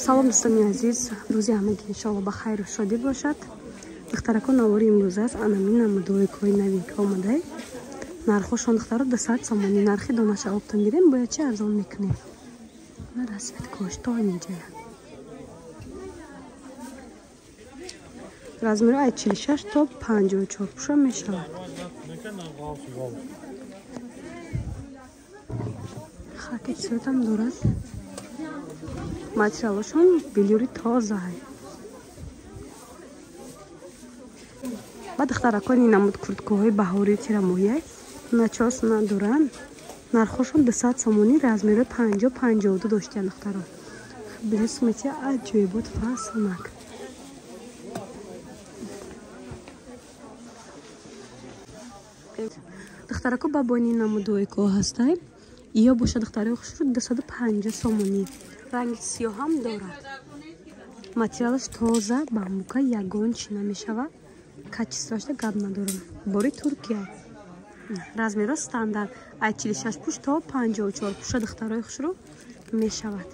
салом дӯстони азиз, рӯзи ҳамагӣ иншоалло ба хайру шодӣ бошад. духтаракон навори имрӯз аст анамин намудовикҳои навинка омадаи нархошон духтаро 200 сомонӣ нархи донаша обтон гирем бояд чи арзон мекунем на расветкош то инҷая размери ай 46 то 54 пуша мешавад. хаки цветам дорад. материалошон билюри тоза. ба духтаракони намуд курткаҳои баҳории тирамоҳия начос надоранд. нархошон 200 сомонӣ размери 50-52 доштиянд духтаро. блесмити аҷоибот фаслнак. духтарако ба боини намудовико ҳастай. ё боша духтараи хушру 250 сомонӣ. ранги сиёҳам дорад. материалаш тоза бамбука ягон чина мешавад. качествоашда гап надорам. бори Туркия. размери стандарт ай 46 пуш то 54 пуша духтарои хушру мешавад.